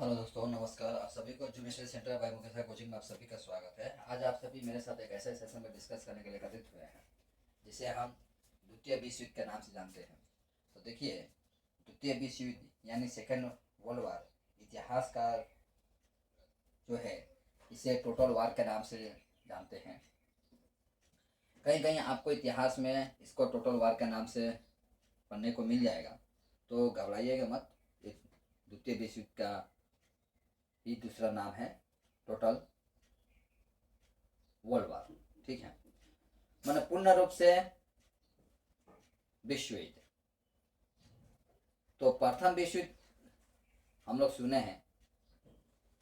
Hello दोस्तों, नमस्कार। आप सभी को जुमिस्ट्री सेंटर बाय मुकेश कोचिंग में आप सभी का स्वागत है। आज आप सभी मेरे साथ एक ऐसे सेशन में डिस्कस करने के लिए एकत्रित हुए हैं जिसे हम द्वितीय विश्व युद्ध के नाम से जानते हैं। तो देखिए, द्वितीय विश्व युद्ध यानी सेकेंड वर्ल्ड वार इतिहास का जो है इसे टोटल वार के नाम से जानते हैं। कहीं कहीं आपको इतिहास में इसको टोटल वार के नाम से पढ़ने को मिल जाएगा, तो घबराइएगा मत। द्वितीय विश्व युद्ध का ही दूसरा नाम है टोटल वर्ल्ड वार। ठीक है, मैंने पूर्ण रूप से विश्व युद्ध। तो प्रथम विश्व युद्ध हम लोग सुने हैं,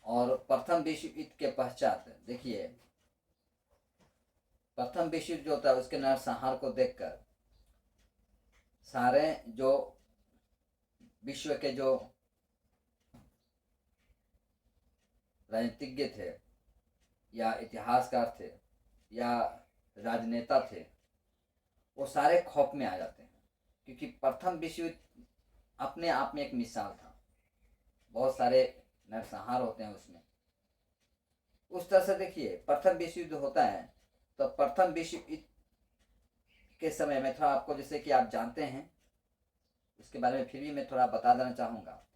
और प्रथम विश्व युद्ध के पश्चात देखिए, प्रथम विश्व युद्ध जो होता है उसके नरसंहार को देखकर सारे जो विश्व के जो राजनीतिज्ञ थे या इतिहासकार थे या राजनेता थे, वो सारे खौफ में आ जाते हैं, क्योंकि प्रथम विश्व युद्ध अपने आप में एक मिसाल था। बहुत सारे नरसंहार होते हैं उसमें। उस तरह से देखिए, प्रथम विश्व युद्ध होता है तो प्रथम विश्व युद्ध के समय में थोड़ा आपको, जैसे कि आप जानते हैं उसके बारे में फिर भी मैं थोड़ा बता देना चाहूँगा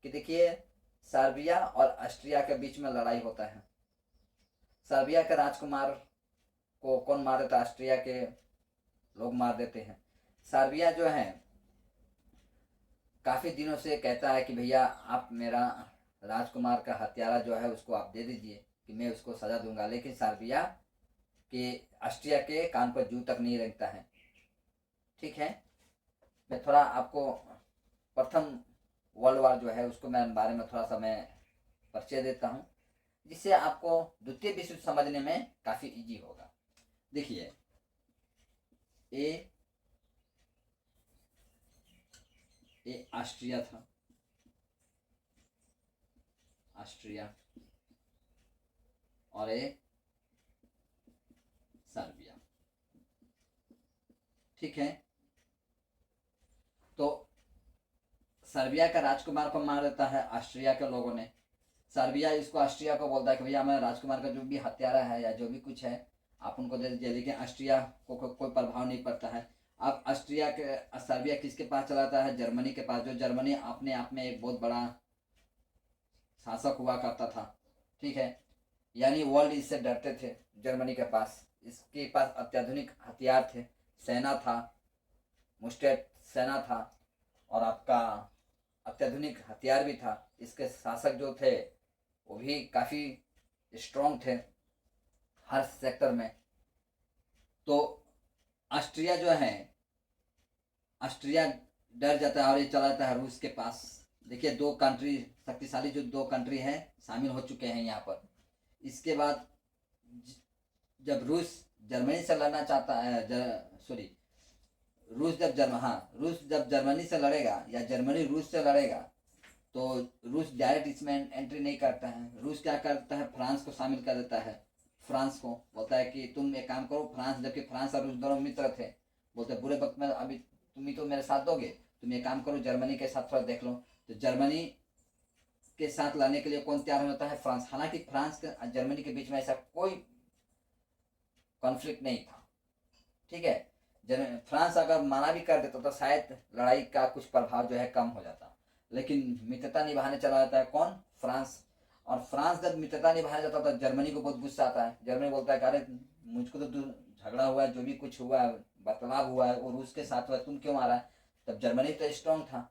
कि देखिए, सर्बिया और ऑस्ट्रिया के बीच में लड़ाई होता है। सर्बिया के राजकुमार को कौन मार देता है? ऑस्ट्रिया के लोग मार देते हैं। सर्बिया जो है काफ़ी दिनों से कहता है कि भैया आप मेरा राजकुमार का हत्यारा जो है उसको आप दे दीजिए कि मैं उसको सज़ा दूंगा, लेकिन सर्बिया के ऑस्ट्रिया के कान पर जू तक नहीं रखता है। ठीक है, मैं थोड़ा आपको प्रथम वर्ल्ड वार जो है उसको मैं बारे में थोड़ा सा मैं परिचय देता हूँ, जिससे आपको द्वितीय विश्व युद्ध समझने में काफ़ी इजी होगा। देखिए, ये ऑस्ट्रिया था, ऑस्ट्रिया, और ये सर्बिया। ठीक है, तो सर्बिया का राजकुमार को मार देता है ऑस्ट्रिया के लोगों ने। सर्बिया इसको ऑस्ट्रिया को बोलता है कि भैया हमारे राजकुमार का जो भी हत्यारा है या जो भी कुछ है आप उनको दे दीजिए, लेकिन ऑस्ट्रिया को कोई प्रभाव नहीं पड़ता है। अब ऑस्ट्रिया के सर्बिया किसके पास चला जाता है? जर्मनी के पास, जो जर्मनी अपने आप में एक बहुत बड़ा शासक हुआ करता था। ठीक है, यानी वर्ल्ड इससे डरते थे। जर्मनी के पास, इसके पास अत्याधुनिक हथियार थे, सेना था, मुस्टेड सेना था, और आपका अत्याधुनिक हथियार भी था। इसके शासक जो थे वो भी काफ़ी स्ट्रॉन्ग थे हर सेक्टर में। तो ऑस्ट्रिया जो है, ऑस्ट्रिया डर जाता है और ये चला जाता है रूस के पास। देखिए, दो कंट्री शक्तिशाली जो दो कंट्री हैं शामिल हो चुके हैं यहाँ पर। इसके बाद जब रूस जर्मनी से लड़ना चाहता है, सॉरी, रूस जब जर्मनी से लड़ेगा या जर्मनी रूस से लड़ेगा, तो रूस डायरेक्ट इसमें एंट्री नहीं करता है। रूस क्या करता है? फ्रांस को शामिल कर देता है। फ्रांस को बोलता है कि तुम एक काम करो, फ्रांस, जबकि फ्रांस और रूस दोनों मित्र थे, बोलते बुरे वक्त में अभी तुम ही तो मेरे साथ दोगे, तुम एक काम करो जर्मनी के साथ थोड़ा देख लो। तो जर्मनी के साथ लड़ने के लिए कौन तैयार होता है? फ्रांस। हालांकि फ्रांस के जर्मनी के बीच में ऐसा कोई कॉन्फ्लिक्ट नहीं था। ठीक है, फ्रांस अगर मना भी कर देता तो शायद लड़ाई का कुछ प्रभाव जो है कम हो जाता, लेकिन मित्रता निभाने चला जाता है कौन? फ्रांस। और फ्रांस जब मित्रता निभाने जाता तो जर्मनी को बहुत गुस्सा आता है। जर्मनी बोलता है कि अरे मुझको तो झगड़ा हुआ है, जो भी कुछ हुआ है, बर्ताव हुआ है वो रूस के साथ हुआ है, तुम क्यों मारा है? तब जर्मनी तो स्ट्रांग था।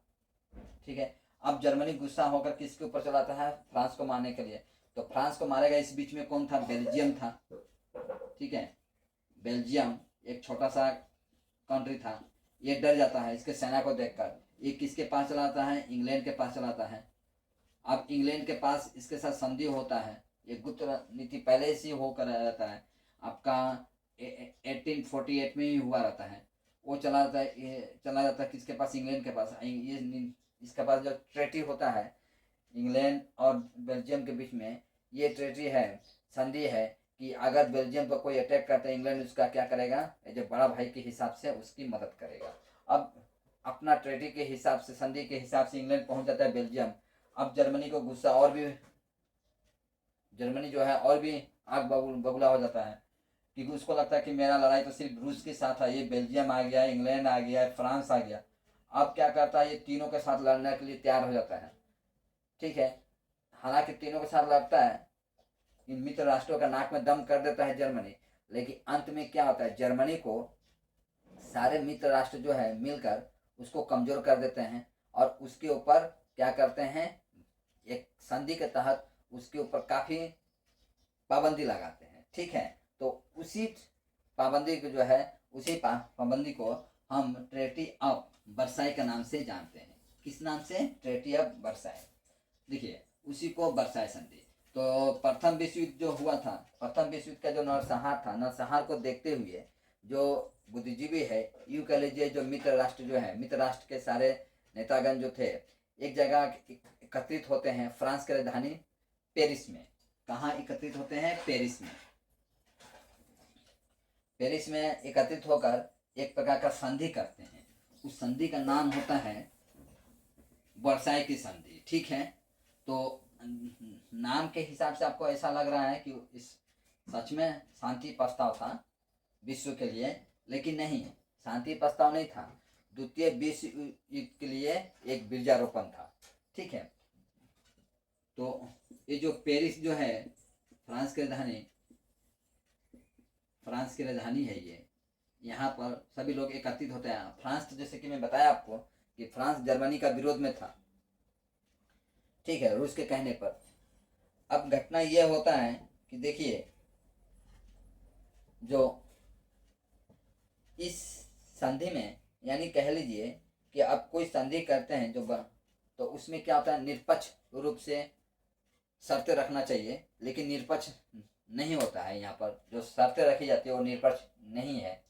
ठीक है, अब जर्मनी गुस्सा होकर किसके ऊपर चलाता है? फ्रांस को मारने के लिए। तो फ्रांस को मारेगा, इस बीच में कौन था? बेल्जियम था। ठीक है, बेल्जियम एक छोटा सा कंट्री था। ये डर जाता है इसके सेना को देखकर। ये किसके पास चलाता है? इंग्लैंड के पास चलाता है। अब इंग्लैंड के पास इसके साथ संधि होता है। ये गुप्त नीति पहले से होकर रहता है, आपका 1848 में ही हुआ रहता है। वो चला जाता है, ये चला जाता है किसके पास? इंग्लैंड के पास। ये इसके पास जो ट्रेटी होता है इंग्लैंड और बेल्जियम के बीच में, ये ट्रेटी है, संधि है, कि अगर बेल्जियम पर कोई अटैक करता है, इंग्लैंड उसका क्या करेगा? जो बड़ा भाई के हिसाब से उसकी मदद करेगा। अब अपना ट्रेटी के हिसाब से, संधि के हिसाब से इंग्लैंड पहुंच जाता है बेल्जियम। अब जर्मनी को गुस्सा और भी, जर्मनी जो है और भी आग बबूला हो जाता है, क्योंकि उसको लगता है कि मेरा लड़ाई तो सिर्फ रूस के साथ है, ये बेल्जियम आ गया, इंग्लैंड आ गया, फ्रांस आ गया। अब क्या करता है, ये तीनों के साथ लड़ने के लिए तैयार हो जाता है। ठीक है, हालांकि तीनों के साथ लड़ता है, इन मित्र राष्ट्रों का नाक में दम कर देता है जर्मनी, लेकिन अंत में क्या होता है, जर्मनी को सारे मित्र राष्ट्र जो है मिलकर उसको कमजोर कर देते हैं, और उसके ऊपर क्या करते हैं, एक संधि के तहत उसके ऊपर काफी पाबंदी लगाते हैं। ठीक है, तो उसी पाबंदी को जो है, उसी पाबंदी को हम ट्रेटी ऑफ वर्साई के नाम से जानते हैं। किस नाम से, ट्रेटी ऑफ वर्साई। देखिए उसी को वर्साई संधि। तो प्रथम विश्व युद्ध जो हुआ था, प्रथम विश्व युद्ध का जो नरसंहार था, नरसंहार को देखते हुए जो बुद्धिजीवी है, यूं कह लीजिए जो मित्र राष्ट्र जो है, मित्र राष्ट्र के सारे नेतागण जो थे एक जगह एकत्रित होते हैं फ्रांस की राजधानी पेरिस में। कहाँ एकत्रित होते हैं, पेरिस में। पेरिस में एकत्रित होकर एक प्रकार का संधि करते हैं, उस संधि का नाम होता है वर्साई की संधि। ठीक है, तो नाम के हिसाब से आपको ऐसा लग रहा है कि इस सच में शांति प्रस्ताव था विश्व के लिए, लेकिन नहीं, शांति प्रस्ताव नहीं था, द्वितीय विश्व युद्ध के लिए एक बीजारोपण था। ठीक है, तो ये जो पेरिस जो है फ्रांस की राजधानी है, ये यहाँ पर सभी लोग एकत्रित होते हैं। फ्रांस तो जैसे कि मैं बताया आपको कि फ्रांस जर्मनी का विरोध में था। ठीक है, रूस के कहने पर। अब घटना यह होता है कि देखिए जो इस संधि में, यानी कह लीजिए कि अब कोई संधि करते हैं जो तो उसमें क्या होता है, निष्पक्ष रूप से शर्तें रखना चाहिए, लेकिन निष्पक्ष नहीं होता है। यहाँ पर जो शर्तें रखी जाती है वो निष्पक्ष नहीं है।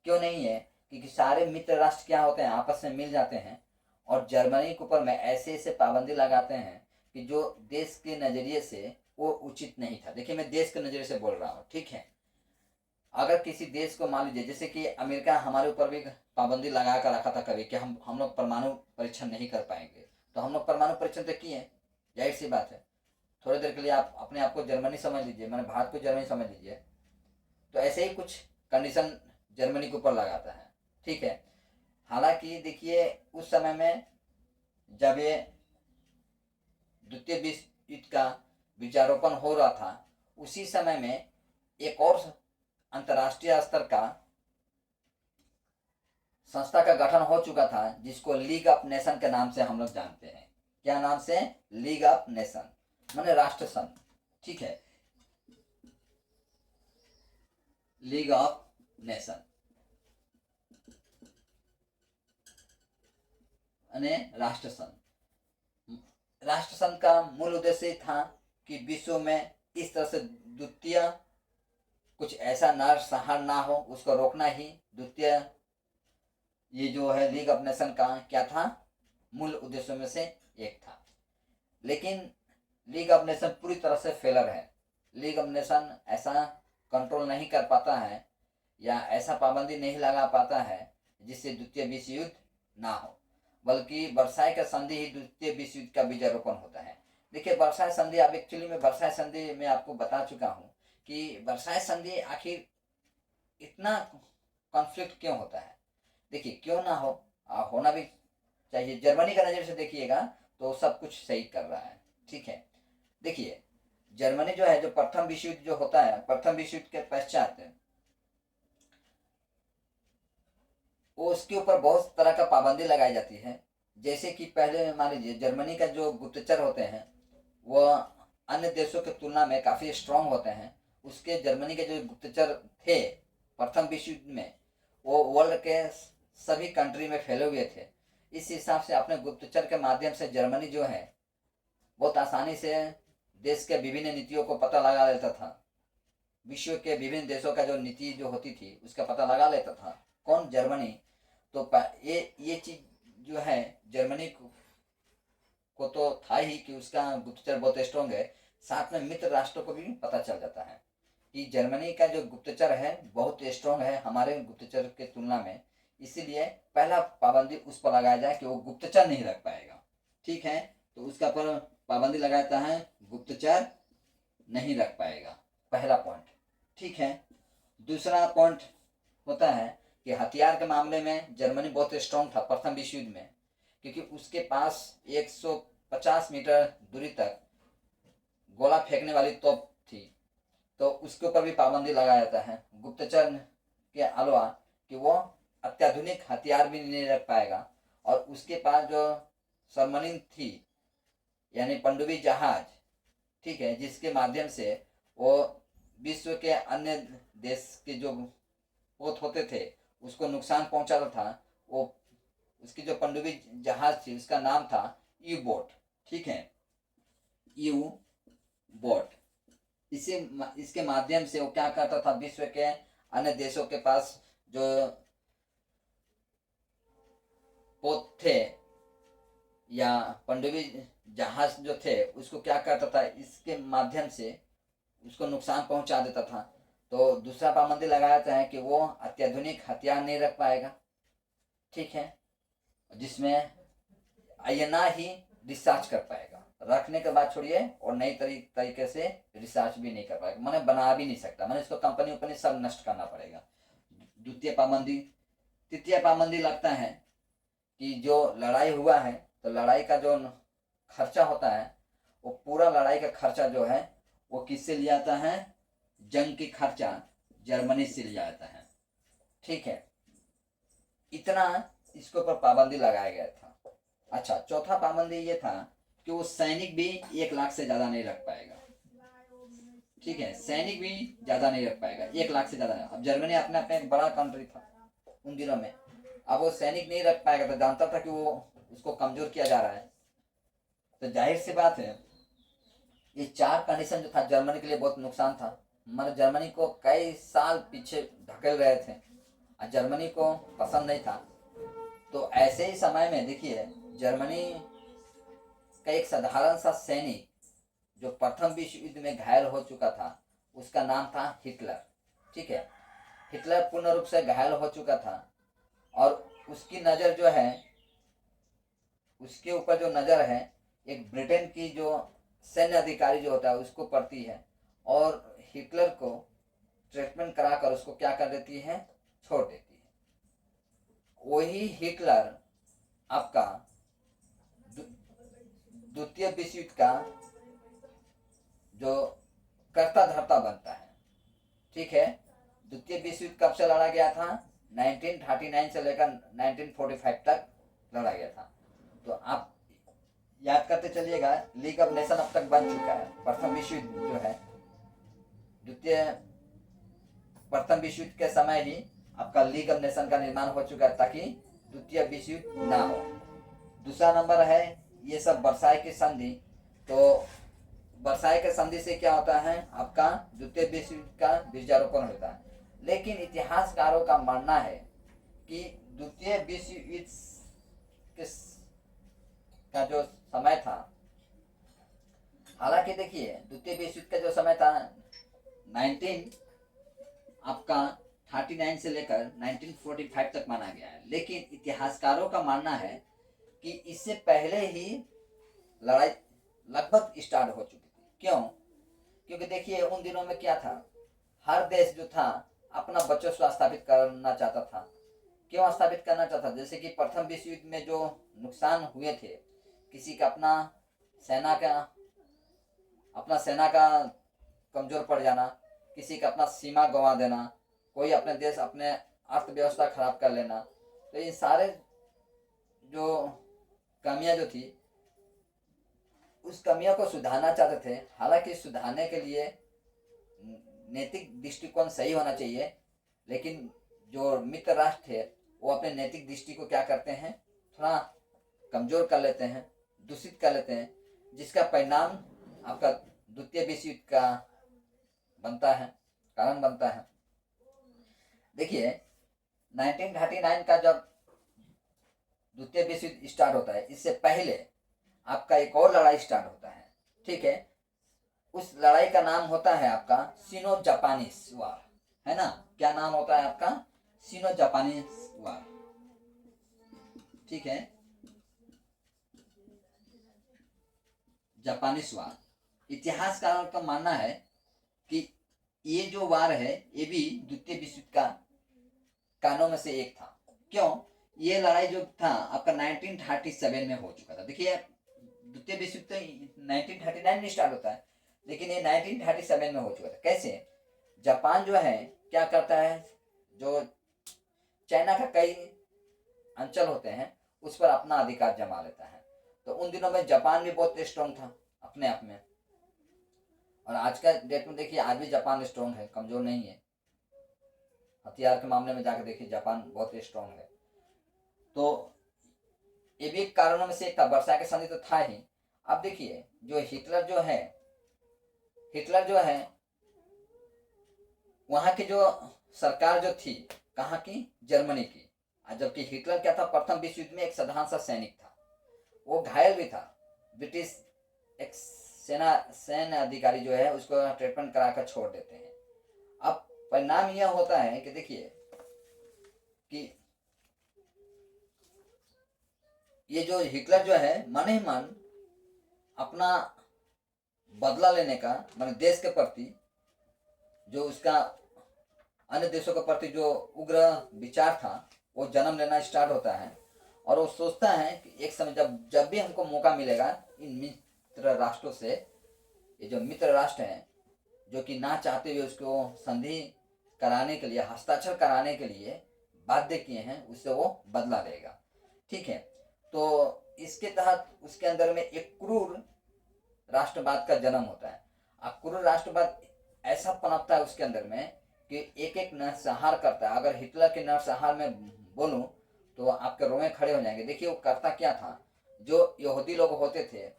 क्यों नहीं है, क्योंकि सारे मित्र राष्ट्र क्या होते हैं, आपस में मिल जाते हैं और जर्मनी के ऊपर में ऐसे ऐसे पाबंदी लगाते हैं कि जो देश के नजरिए से वो उचित नहीं था। देखिए मैं देश के नजरिए से बोल रहा हूँ। ठीक है, अगर किसी देश को मान लीजिए, जैसे कि अमेरिका हमारे ऊपर भी पाबंदी लगा कर रखा था कभी कि हम लोग परमाणु परीक्षण नहीं कर पाएंगे, तो हम लोग परमाणु परीक्षण तो किए, जाहिर सी बात है। थोड़ी देर के लिए आप अपने आप को जर्मनी समझ लीजिए, मैंने भारत को जर्मनी समझ लीजिए, तो ऐसे ही कुछ कंडीशन जर्मनी के ऊपर लगाता है। ठीक है, हालांकि देखिए उस समय में जब ये द्वितीय विश्व युद्ध का बीजारोपण हो रहा था, उसी समय में एक और अंतर्राष्ट्रीय स्तर का संस्था का गठन हो चुका था, जिसको लीग ऑफ नेशन के नाम से हम लोग जानते हैं। क्या नाम से, लीग ऑफ नेशन, माने राष्ट्र संघ। ठीक है, लीग ऑफ नेशन यानी राष्ट्र संघ। राष्ट्र संघ का मूल उद्देश्य था कि विश्व में इस तरह से द्वितीय कुछ ऐसा नरसंहार ना हो, उसको रोकना ही द्वितीय ये जो है लीग ऑफ नेशन का क्या था, मूल उद्देश्यों में से एक था। लेकिन लीग ऑफ नेशन पूरी तरह से फेलर है। लीग ऑफ नेशन ऐसा कंट्रोल नहीं कर पाता है या ऐसा पाबंदी नहीं लगा पाता है जिससे द्वितीय विश्व युद्ध ना हो, बल्कि वर्साई का संधि ही द्वितीय विश्व युद्ध का बीजारोपण होता है। देखिए वर्साई संधि, अब एक्चुअली में वर्साई संधि में आपको बता चुका हूँ कि वर्साई संधि आखिर इतना कॉन्फ्लिक्ट क्यों होता है। देखिए क्यों ना हो, होना भी चाहिए। जर्मनी का नजर से देखिएगा तो सब कुछ सही कर रहा है। ठीक है, देखिए जर्मनी जो है, जो प्रथम विश्व युद्ध जो होता है, प्रथम विश्व युद्ध के पश्चात उसके ऊपर बहुत तरह का पाबंदी लगाई जाती है। जैसे कि पहले मान लीजिए जर्मनी का जो गुप्तचर होते हैं वह अन्य देशों की तुलना में काफी स्ट्रांग होते हैं। उसके जर्मनी के जो गुप्तचर थे प्रथम विश्व युद्ध में, वो वर्ल्ड के सभी कंट्री में फैले हुए थे। इस हिसाब से अपने गुप्तचर के माध्यम से जर्मनी जो है बहुत आसानी से देश के विभिन्न नीतियों को पता लगा लेता था। विश्व के विभिन्न देशों का जो नीति जो होती थी उसका पता लगा लेता था। कौन, जर्मनी। तो ये चीज जो है जर्मनी को तो था ही कि उसका गुप्तचर बहुत स्ट्रांग है, साथ में मित्र राष्ट्रों को भी पता चल जाता है कि जर्मनी का जो गुप्तचर है बहुत स्ट्रांग है हमारे गुप्तचर के तुलना में, इसीलिए पहला पाबंदी उस पर लगाया जाए कि वो गुप्तचर नहीं रख पाएगा। ठीक है, तो उसका पर पाबंदी लगाता है, गुप्तचर नहीं रख पाएगा, पहला पॉइंट। ठीक है। दूसरा पॉइंट होता है कि हथियार के मामले में जर्मनी बहुत स्ट्रांग था प्रथम विश्व युद्ध में, क्योंकि उसके पास 150 मीटर दूरी तक गोला फेंकने वाली तोप थी, तो उसके ऊपर भी पाबंदी लगाया जाता है। गुप्तचर के अलावा कि वो अत्याधुनिक हथियार भी नहीं रख पाएगा, और उसके पास जो सबमरीन थी यानी पनडुब्बी जहाज, ठीक है, जिसके माध्यम से वो विश्व के अन्य देश के जो पोत होते थे उसको नुकसान पहुंचाता था, वो उसकी जो पनडुब्बी जहाज थी उसका नाम था यू बोट। ठीक है, यू बोट। इसी इसके माध्यम से वो क्या करता था, विश्व के अन्य देशों के पास जो पोत थे या पनडुब्बी जहाज जो थे उसको क्या करता था, इसके माध्यम से उसको नुकसान पहुंचा देता था। तो दूसरा पाबंदी लगाया जाता है कि वो अत्याधुनिक हथियार नहीं रख पाएगा। ठीक है, जिसमें आईएनआर ही रिसर्च कर पाएगा, रखने के बाद छोड़िए, और नई तरीके से रिसर्च भी नहीं कर पाएगा, मैंने बना भी नहीं सकता, मैंने इसको कंपनी उपनी सब नष्ट करना पड़ेगा। द्वितीय पाबंदी। तृतीय पाबंदी लगता है कि जो लड़ाई हुआ है तो लड़ाई का जो खर्चा होता है वो पूरा लड़ाई का खर्चा जो है वो किससे लिया जाता है, जंग की खर्चा जर्मनी से लिया जाता है। ठीक है, इतना इसके ऊपर पाबंदी लगाया गया था। अच्छा, चौथा पाबंदी ये था कि वो सैनिक भी 1 लाख से ज्यादा नहीं रख पाएगा। ठीक है, सैनिक भी ज्यादा नहीं रख पाएगा, 1 लाख से ज्यादा। अब जर्मनी अपने अपने एक बड़ा कंट्री था उन दिनों में, अब वो सैनिक नहीं रख पाएगा तो जानता था कि वो उसको कमजोर किया जा रहा है, तो जाहिर सी बात है ये 4 कंडीशन जो था जर्मनी के लिए बहुत नुकसान था। मतलब जर्मनी को कई साल पीछे ढकेल रहे थे और जर्मनी को पसंद नहीं था। तो ऐसे ही समय में देखिए, जर्मनी का एक साधारण सा सैनिक जो प्रथम विश्व युद्ध में घायल हो चुका था उसका नाम था हिटलर। ठीक है, हिटलर पूर्ण रूप से घायल हो चुका था, और उसकी नज़र जो है, उसके ऊपर जो नज़र है एक ब्रिटेन की जो सैन्य अधिकारी जो होता है उसको पड़ती है, और हिटलर को ट्रीटमेंट कराकर उसको क्या कर देती है, छोड़ देती है। वही हिटलर आपका द्वितीय विश्व युद्ध का जो कर्ता धर्ता बनता है। ठीक है, द्वितीय विश्व युद्ध कब से लड़ा गया था, 1939 से लेकर 1945 तक लड़ा गया था। तो आप याद करते चलिएगा, लीग ऑफ नेशन अब तक बन चुका है। प्रथम विश्व युद्ध जो है, प्रथम विश्व युद्ध के समय ही आपका लीग ऑफ नेशन का निर्माण हो चुका है ताकि द्वितीय विश्व युद्ध ना हो। दूसरा नंबर है ये सब वर्साई की संधि। तो वर्साई के संधि से क्या होता है, आपका द्वितीय विश्व युद्ध का बीजारोपण होता है। लेकिन इतिहासकारों का मानना है कि द्वितीय विश्व युद्ध का जो समय था, हालांकि देखिए द्वितीय विश्व युद्ध का जो समय था 1939 से लेकर 1945 तक माना गया है, लेकिन इतिहासकारों का मानना है कि इससे पहले ही लड़ाई लगभग स्टार्ट हो चुकी थी। क्यों? क्योंकि देखिए उन दिनों में क्या था, हर देश जो था अपना वर्चस्व स्थापित करना चाहता था। क्यों स्थापित करना चाहता? जैसे कि प्रथम विश्व युद्ध में जो नुकसान हुए थे, किसी का अपना सेना का कमजोर पड़ जाना, किसी का अपना सीमा गंवा देना, कोई अपने देश अपने अर्थव्यवस्था खराब कर लेना, तो ये सारे जो कमियां जो थी उस कमियों को सुधारना चाहते थे। हालांकि सुधारने के लिए नैतिक दृष्टिकोण सही होना चाहिए, लेकिन जो मित्र राष्ट्र थे वो अपने नैतिक दृष्टि को क्या करते हैं, थोड़ा कमजोर कर लेते हैं, दूषित कर लेते हैं, जिसका परिणाम आपका द्वितीय विश्व युद्ध का कारण बनता है। देखिए 1939 का जब द्वितीय विश्व युद्ध स्टार्ट होता है, इससे पहले आपका एक और लड़ाई स्टार्ट होता है। ठीक है, उस लड़ाई का नाम होता है आपका सिनो जापानीज वार, है ना। क्या नाम होता है आपका, सिनो जापानीज वार। ठीक है, जापानीज वार। इतिहासकारों का मानना है कि ये जो वार है ये भी द्वितीय विश्व युद्ध का कारणों में से एक था। क्यों? ये लड़ाई जो था आपका 1937 में हो चुका था। देखिए द्वितीय विश्व युद्ध 1939 में स्टार्ट होता है, लेकिन ये 1937 में हो चुका था। कैसे? जापान जो है क्या करता है, जो चाइना का कई अंचल होते हैं उस पर अपना अधिकार जमा लेता है। तो उन दिनों में जापान भी बहुत स्ट्रांग था अपने आप में, और आज का डेट में देखिए आज भी जापान स्ट्रांग है, कमजोर नहीं है। हथियार के मामले में जाकर देखिए जापान बहुत स्ट्रांग है। तो ये भी कारणों में से एक था। वर्षा के संधि तो था ही। अब देखिए जो हिटलर जो है वहां की जो सरकार जो थी, कहाँ की? जर्मनी की। जबकि हिटलर क्या था, प्रथम विश्व युद्ध में एक साधारण सा सैनिक था, वो घायल भी था। ब्रिटिश एक सैन्य अधिकारी जो है उसको ट्रीटमेंट कराकर छोड़ देते हैं। अब परिणाम यह होता है कि देखिए कि ये जो हिटलर जो है मन ही मन अपना बदला लेने का, मतलब देश के प्रति जो उसका अन्य देशों के प्रति जो उग्र विचार था वो जन्म लेना स्टार्ट होता है। और वो सोचता है कि एक समय जब भी हमको मौका मिलेगा इन मित्र राष्ट्रों से, ये जो मित्र राष्ट्र हैं जो कि ना चाहते हुए उसको संधि कराने के लिए, हस्ताक्षर कराने के लिए बाध्य किए हैं, उससे वो बदला लेगा। ठीक है, तो इसके तहत उसके अंदर में एक क्रूर राष्ट्रवाद का जन्म होता है। क्रूर राष्ट्रवाद ऐसा पनपता है उसके अंदर में कि एक एक नरसंहार करता है। अगर हिटलर के नरसंहार में बोलूं तो आपके रोए खड़े हो जाएंगे। देखिए वो करता क्या था, जो यहूदी लोग होते थे,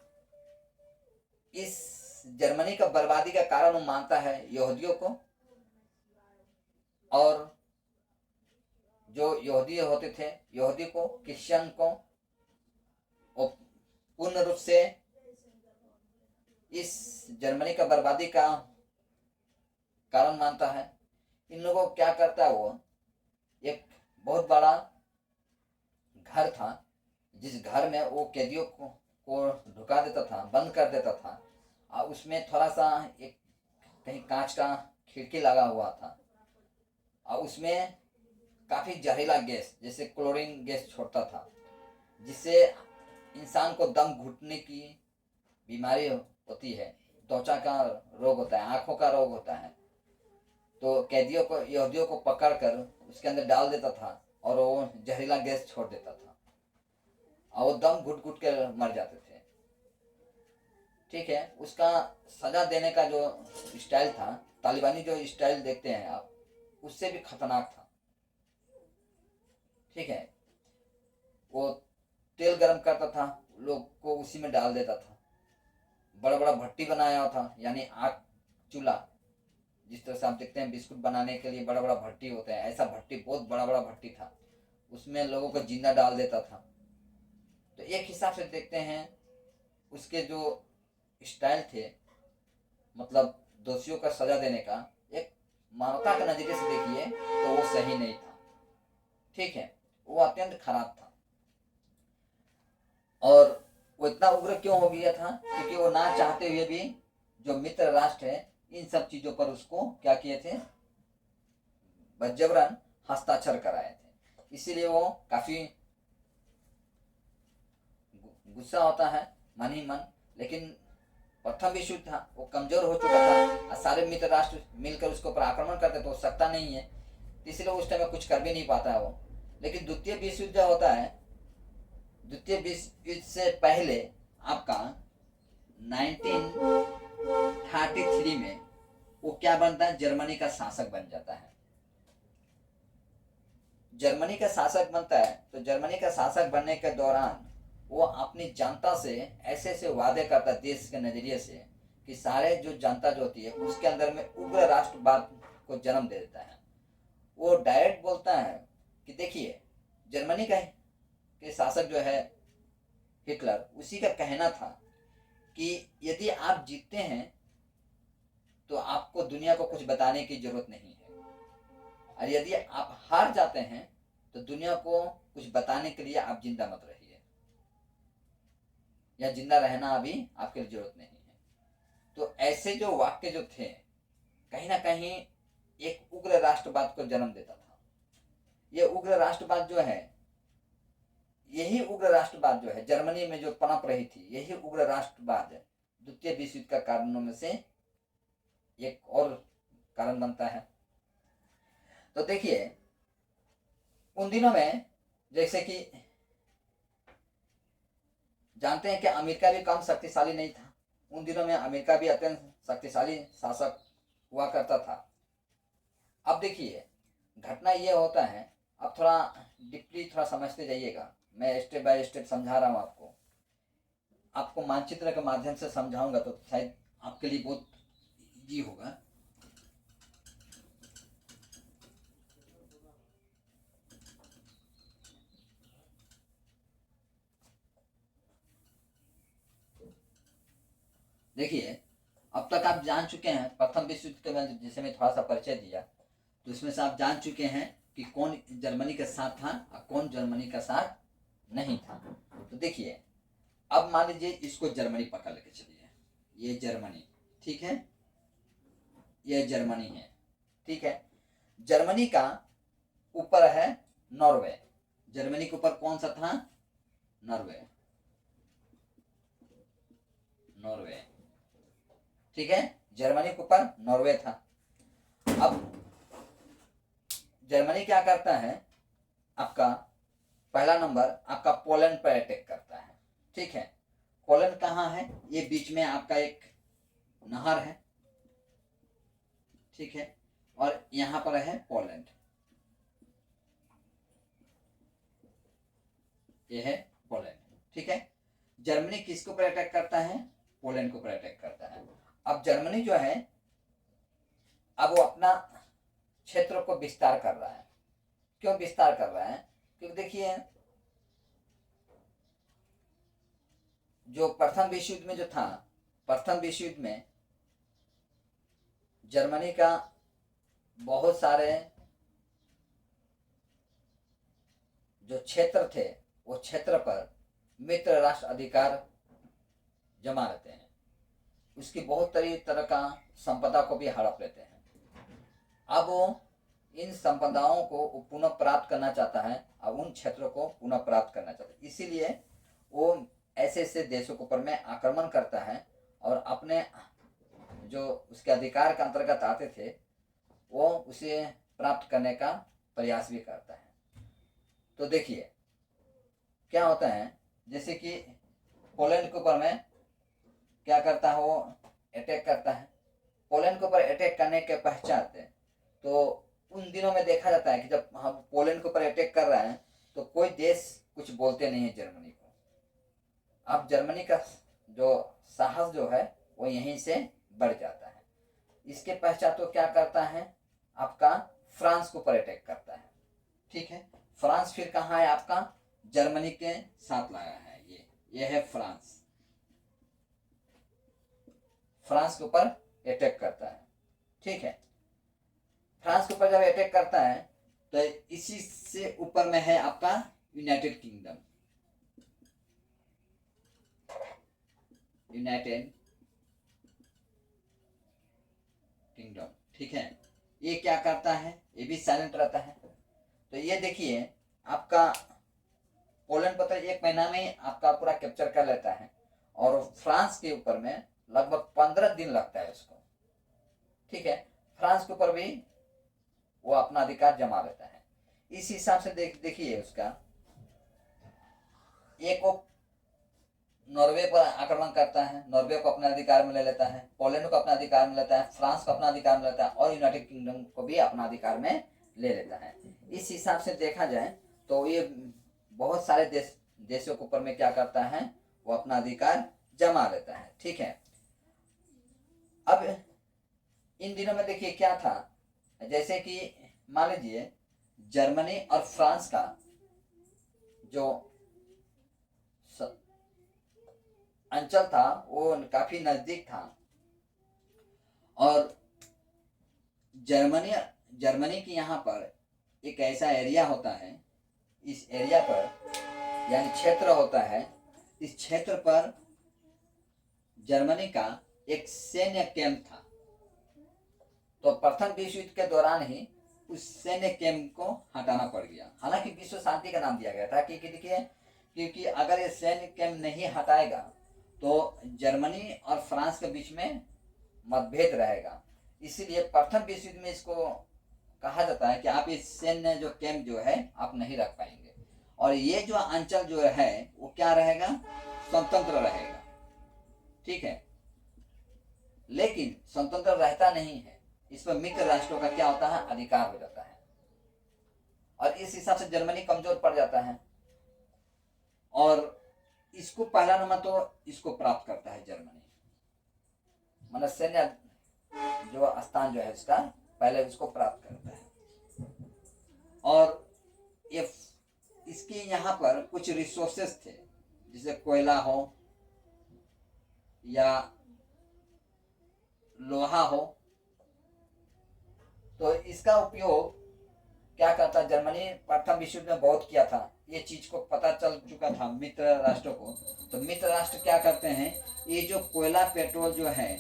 इस जर्मनी का बर्बादी का कारण वो मानता है यहूदियों को, और जो यहूदी होते थे, यहूदी को, क्रिश्चियन को पूर्ण रूप से इस जर्मनी का बर्बादी का कारण मानता है। इन लोगों को क्या करता है, वो एक बहुत बड़ा घर था जिस घर में वो कैदियों को ढुका देता था, बंद कर देता था, और उसमें थोड़ा सा एक कहीं कांच का खिड़की लगा हुआ था, और उसमें काफ़ी जहरीला गैस जैसे क्लोरीन गैस छोड़ता था, जिससे इंसान को दम घुटने की बीमारी होती है, त्वचा का रोग होता है, आँखों का रोग होता है। तो कैदियों को, यहूदियों को पकड़कर उसके अंदर डाल देता था और वो जहरीला गैस छोड़ देता था, और वो दम घुट घुट के मर जाते थे। ठीक है, उसका सजा देने का जो स्टाइल था, तालिबानी जो स्टाइल देखते हैं आप, उससे भी खतरनाक था। ठीक है, वो तेल गरम करता था, लोग को उसी में डाल देता था, बड़ा बड़ा भट्टी बनाया हुआ था, यानी आग चूल्हा, जिस तरह से आप देखते हैं बिस्कुट बनाने के लिए बड़ा बड़ा भट्टी होता है, ऐसा भट्टी, बहुत बड़ा बड़ा भट्टी था, उसमें लोगों को जिंदा डाल देता था। तो एक हिसाब से देखते हैं उसके जो स्टाइल थे, मतलब दोषियों का सजा देने का, एक मानवता के नजरिए से देखिए तो वो सही नहीं था। ठीक है, वो अत्यंत खराब था। और वो इतना उग्र क्यों हो गया था? क्योंकि वो ना चाहते हुए भी जो मित्र राष्ट्र है इन सब चीजों पर उसको क्या किए थे, बजबरन हस्ताक्षर कराए थे। इसीलिए वो काफी गुस्सा होता है मन ही मन। लेकिन प्रथम विश्व युद्ध था, वो कमजोर हो चुका था, और सारे मित्र राष्ट्र मिलकर उसके ऊपर आक्रमण करते तो सकता नहीं है, इसलिए उस टाइम में कुछ कर भी नहीं पाता है वो। लेकिन द्वितीय विश्व युद्ध होता है, द्वितीय विश्व युद्ध से पहले आपका 1933 में वो क्या बनता है, जर्मनी का शासक बन जाता है। जर्मनी का शासक बनता है, तो जर्मनी का शासक बनने के दौरान वो अपनी जनता से ऐसे ऐसे वादे करता है देश के नजरिए से कि सारे जो जनता जो होती है उसके अंदर में उग्र राष्ट्रवाद को जन्म दे देता है। वो डायरेक्ट बोलता है कि देखिए जर्मनी का के शासक जो है हिटलर, उसी का कहना था कि यदि आप जीतते हैं तो आपको दुनिया को कुछ बताने की जरूरत नहीं है, और यदि आप हार जाते हैं तो दुनिया को कुछ बताने के लिए आप जिंदा मत रहिए। या जिंदा रहना अभी आपके लिए जरूरत नहीं है। तो ऐसे जो वाक्य जो थे कहीं ना कहीं एक उग्र राष्ट्रवाद को जन्म देता था। ये उग्र राष्ट्रवाद जो है, यही उग्र राष्ट्रवाद जो है जर्मनी में जो पनप रही थी, यही उग्र राष्ट्रवाद द्वितीय विश्व युद्ध का कारणों में से एक और कारण बनता है। तो देखिए उन दिनों में जैसे कि जानते हैं कि अमेरिका भी कम शक्तिशाली नहीं था। उन दिनों में अमेरिका भी अत्यंत शक्तिशाली शासक हुआ करता था। अब देखिए घटना ये होता है, अब थोड़ा डीपली थोड़ा समझते जाइएगा, मैं स्टेप बाय स्टेप समझा रहा हूँ आपको मानचित्र के माध्यम से समझाऊंगा तो शायद आपके लिए बहुत इजी होगा। देखिए अब तक आप जान चुके हैं प्रथम विश्व युद्ध के में जैसे मैं थोड़ा सा परिचय दिया, तो इसमें से आप जान चुके हैं कि कौन जर्मनी के साथ था और कौन जर्मनी का साथ नहीं था। तो देखिए अब मान लीजिए इसको जर्मनी पकड़ लेके चलिए, ये जर्मनी, ठीक है, ये जर्मनी है, ठीक है। जर्मनी का ऊपर है नॉर्वे, जर्मनी के ऊपर कौन सा था? नॉर्वे, नॉर्वे, ठीक है, जर्मनी के ऊपर नॉर्वे था। अब जर्मनी क्या करता है, आपका पहला नंबर आपका पोलैंड पर अटैक करता है, ठीक है। पोलैंड कहाँ है? ये बीच में आपका एक नहर है, ठीक है, और यहां पर है पोलैंड, ये है पोलैंड, ठीक है। जर्मनी किसके ऊपर अटैक करता है? पोलैंड के ऊपर अटैक करता है। अब जर्मनी जो है अब वो अपना क्षेत्र को विस्तार कर रहा है। क्यों विस्तार कर रहा है? क्योंकि देखिए जो प्रथम विश्व युद्ध में जो था, प्रथम विश्व युद्ध में जर्मनी का बहुत सारे जो क्षेत्र थे वो क्षेत्र पर मित्र राष्ट्र अधिकार जमा रहते हैं, उसकी बहुत तरह का संपदा को भी हड़प लेते हैं। अब वो इन संपदाओं को पुनः प्राप्त करना चाहता है, अब उन क्षेत्रों को पुनः प्राप्त करना चाहता है, इसीलिए वो ऐसे ऐसे देशों के ऊपर में आक्रमण करता है और अपने जो उसके अधिकार के अंतर्गत आते थे वो उसे प्राप्त करने का प्रयास भी करता है। तो देखिए क्या होता है, जैसे कि पोलैंड के ऊपर में क्या करता है, वो अटैक करता है। पोलैंड के ऊपर अटैक करने के पश्चात तो उन दिनों में देखा जाता है कि जब हम पोलैंड के ऊपर अटैक कर रहे हैं तो कोई देश कुछ बोलते नहीं है जर्मनी को। अब जर्मनी का जो साहस जो है वो यहीं से बढ़ जाता है। इसके पश्चात तो क्या करता है, आपका फ्रांस के ऊपर अटैक करता है, ठीक है। फ्रांस फिर कहाँ है आपका? जर्मनी के साथ लगा है, ये है फ्रांस, फ्रांस के ऊपर अटैक करता है, ठीक है। फ्रांस के ऊपर जब अटैक करता है तो इसी से ऊपर में है आपका यूनाइटेड किंगडम, यूनाइटेड किंगडम, ठीक है। ये क्या करता है, ये भी साइलेंट रहता है। तो ये देखिए आपका पोलैंड पत्र एक महीना में आपका पूरा कैप्चर कर लेता है और फ्रांस के ऊपर में लगभग 15 दिन लगता है उसको, ठीक है। फ्रांस के ऊपर भी वो अपना अधिकार जमा लेता है। इस हिसाब से देखिए उसका एक वो नॉर्वे पर आक्रमण करता है, नॉर्वे को अपने अधिकार में ले लेता है, पोलैंड को अपना अधिकार में लेता है, फ्रांस को अपना अधिकार में लेता है और यूनाइटेड किंगडम को भी अपना अधिकार में ले लेता है। इस हिसाब से देखा जाए तो ये बहुत सारे देशों के ऊपर में क्या करता है, वो अपना अधिकार जमा लेता है, ठीक है। अब इन दिनों में देखिए क्या था, जैसे कि मान लीजिए जर्मनी और फ्रांस का जो अंचल था वो काफी नजदीक था और जर्मनी के यहाँ पर एक ऐसा एरिया होता है, इस एरिया पर यानी क्षेत्र होता है, इस क्षेत्र पर जर्मनी का एक सैन्य कैंप था। तो प्रथम विश्व युद्ध के दौरान ही उस सैन्य कैंप को हटाना पड़ गया। हालांकि विश्व शांति का नाम दिया गया था, क्योंकि देखिए, क्योंकि अगर ये सैन्य कैंप नहीं हटाएगा तो जर्मनी और फ्रांस के बीच में मतभेद रहेगा। इसीलिए प्रथम विश्व युद्ध में इसको कहा जाता है कि आप इस सैन्य जो कैंप जो है आप नहीं रख पाएंगे, और ये जो अंचल जो है वो क्या रहेगा, स्वतंत्र रहेगा। ठीक है, लेकिन स्वतंत्र रहता नहीं है, इस पर मित्र राष्ट्रों का क्या होता है, अधिकार हो जाता है, और इस हिसाब से जर्मनी कमजोर पड़ जाता है। और इसको पहला नंबर तो इसको प्राप्त करता है जर्मनी, मतलब सैन्य जो स्थान जो है इसका पहले इसको प्राप्त करता है। और ये इसके यहाँ पर कुछ रिसोर्सेस थे, जैसे कोयला हो या लोहा हो, तो इसका उपयोग क्या करता, जर्मनी प्रथम विश्व युद्ध में बहुत किया था। ये चीज को पता चल चुका था मित्र राष्ट्रों को। तो मित्र राष्ट्र क्या करते हैं, ये जो कोयला पेट्रोल जो है,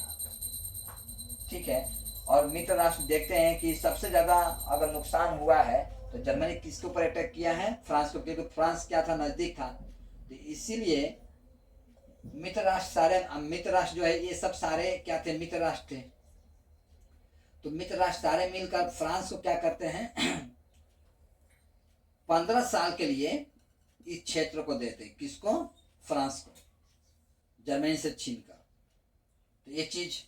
ठीक है, और मित्र राष्ट्र देखते हैं कि सबसे ज्यादा अगर नुकसान हुआ है तो जर्मनी किसके ऊपर अटैक किया है, फ्रांस को, क्योंकि फ्रांस क्या था, नजदीक था। तो इसीलिए मित्र राष्ट्र जो है ये सब सारे क्या थे, मित्र राष्ट्र थे। तो मित्र राष्ट्र सारे मिलकर फ्रांस को क्या करते हैं 15 साल के लिए इस क्षेत्र को देते, किसको, फ्रांस को, जर्मनी से छीनकर। तो ये चीज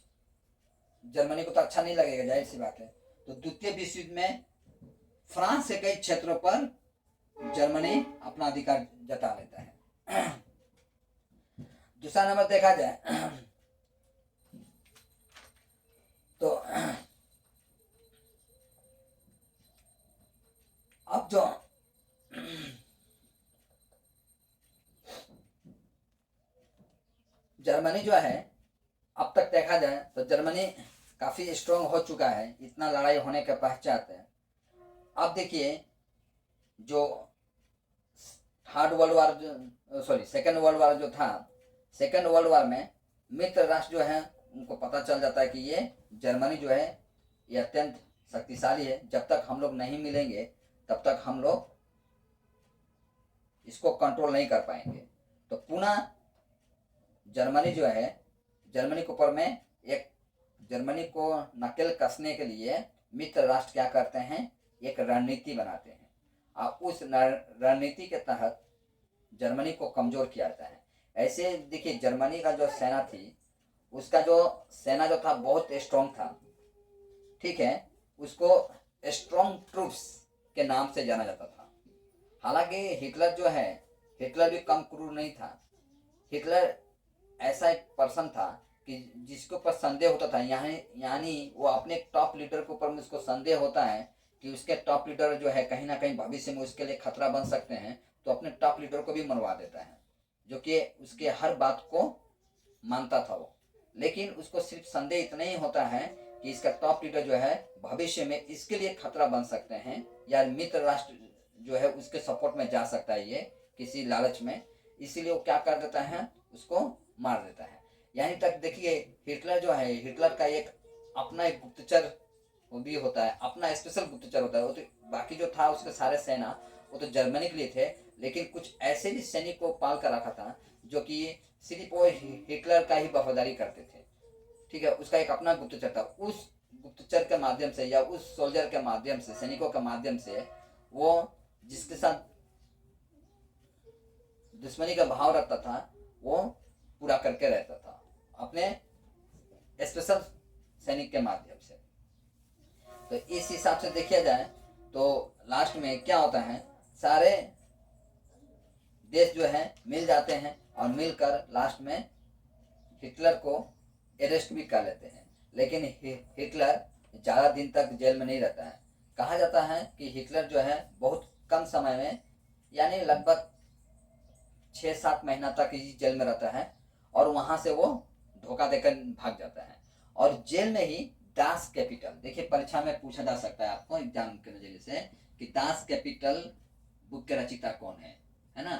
जर्मनी को तो अच्छा नहीं लगेगा, जाहिर सी बात है। तो द्वितीय विश्व युद्ध में फ्रांस के कई क्षेत्रों पर जर्मनी अपना अधिकार जता लेता है। दूसरा नंबर देखा जाए तो अब जो जर्मनी जो है, अब तक देखा जाए तो जर्मनी काफी स्ट्रांग हो चुका है, इतना लड़ाई होने के पश्चात है। अब देखिए, जो थर्ड वर्ल्ड वार जो सेकेंड वर्ल्ड वार जो था, सेकेंड वर्ल्ड वार में मित्र राष्ट्र जो है उनको पता चल जाता है कि ये जर्मनी जो है ये अत्यंत शक्तिशाली है, जब तक हम लोग नहीं मिलेंगे तब तक हम लोग इसको कंट्रोल नहीं कर पाएंगे। तो पुनः जर्मनी जो है, जर्मनी के ऊपर में एक, जर्मनी को नकेल कसने के लिए मित्र राष्ट्र क्या करते हैं, एक रणनीति बनाते हैं, और उस रणनीति के तहत जर्मनी को कमजोर किया जाता है। ऐसे देखिए, जर्मनी का जो सेना थी, उसका जो सेना जो था बहुत स्ट्रॉन्ग था, ठीक है, उसको स्ट्रॉन्ग ट्रूप्स के नाम से जाना जाता था। हालांकि हिटलर जो है, हिटलर भी कम क्रूर नहीं था। हिटलर ऐसा एक पर्सन था कि जिसके ऊपर संदेह होता था, यानी वो अपने टॉप लीडर के ऊपर उसको संदेह होता है कि उसके टॉप लीडर जो है कहीं ना कहीं भविष्य में उसके लिए खतरा बन सकते हैं, तो अपने टॉप लीडर को भी मरवा देता है, जो कि उसके हर बात को मानता था वो। लेकिन उसको सिर्फ संदेह इतना ही होता है कि इसका टॉप लीडर जो है भविष्य में इसके लिए खतरा बन सकते हैं, या मित्र राष्ट्र जो है उसके सपोर्ट में जा सकता है ये किसी लालच में, इसीलिए वो क्या कर देता है, उसको मार देता है। यानी तक देखिए, हिटलर जो है, हिटलर का एक अपना एक गुप्तचर वो भी होता है, अपना स्पेशल गुप्तचर होता है। वो तो बाकी जो था उसके सारे सेना वो तो जर्मनी के लिए थे, लेकिन कुछ ऐसे भी सैनिक को पाल कर रखा था जो कि सिर्फ वो हिटलर का ही वफादारी करते थे, ठीक है। उसका एक अपना गुप्तचर था, उस गुप्तचर के माध्यम से या उस सोल्जर के माध्यम से, सैनिकों के माध्यम से वो जिसके साथ दुश्मनी का भाव रखता था वो पूरा करके रहता था अपने स्पेशल सैनिक के माध्यम से। तो इस हिसाब से देखा जाए तो लास्ट में क्या होता है, सारे देश जो है मिल जाते हैं और मिलकर लास्ट में हिटलर को अरेस्ट भी कर लेते हैं। लेकिन हिटलर ज़्यादा दिन तक जेल में नहीं रहता है। कहा जाता है कि हिटलर जो है बहुत कम समय में, यानी लगभग 6-7 महीना तक ही जेल में रहता है, और वहाँ से वो धोखा देकर भाग जाता है। और जेल में ही दास कैपिटल, देखिए परीक्षा में पूछा जा सकता है आपको एग्जाम के नजरिए से कि दास कैपिटल बुक के रचयिता कौन है ना,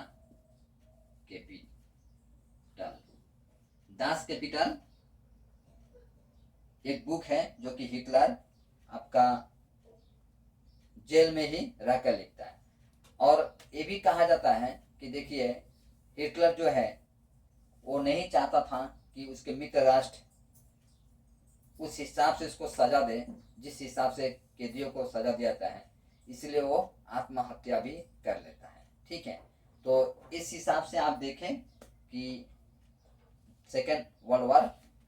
कैपिटल दास कैपिटल एक बुक है जो कि हिटलर आपका जेल में ही रहकर लिखता है। और ये भी कहा जाता है कि देखिए हिटलर जो है वो नहीं चाहता था कि उसके मित्र राष्ट्र उस हिसाब से उसको सजा दे जिस हिसाब से कैदियों को सजा दिया जाता है, इसलिए वो आत्महत्या भी कर लेता है। ठीक है, तो इस हिसाब से आप देखें कि सेकेंड वर्ल्ड वॉर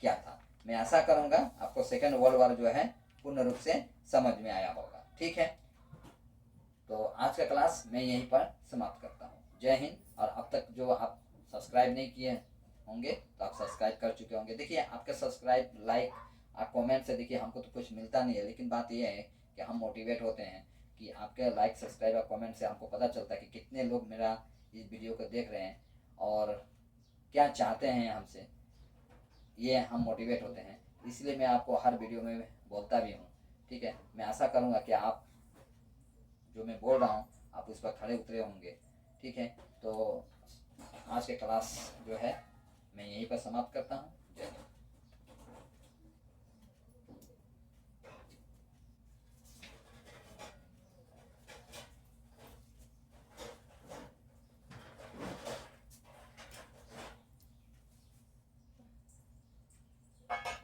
क्या था। मैं आशा करूंगा आपको सेकेंड वर्ल्ड वॉर जो है पूर्ण रूप से समझ में आया होगा। ठीक है, तो आज का क्लास मैं यहीं पर समाप्त करता हूँ। जय हिंद। और अब तक जो आप सब्सक्राइब नहीं किए होंगे तो आप सब्सक्राइब कर चुके होंगे। देखिए आपके सब्सक्राइब, लाइक और कमेंट से देखिए हमको तो कुछ मिलता नहीं है, लेकिन बात यह है कि हम मोटिवेट होते हैं कि आपके लाइक, सब्सक्राइब और कमेंट से हमको पता चलता है कि कितने लोग मेरा इस वीडियो को देख रहे हैं और क्या चाहते हैं हमसे, ये हम मोटिवेट होते हैं। इसलिए मैं आपको हर वीडियो में बोलता भी हूँ। ठीक है, मैं आशा करूँगा कि आप जो मैं बोल रहा हूँ आप उस पर खड़े उतरे होंगे। ठीक है, तो आज के क्लास जो है मैं यहीं पर समाप्त करता हूँ। जय हिंद।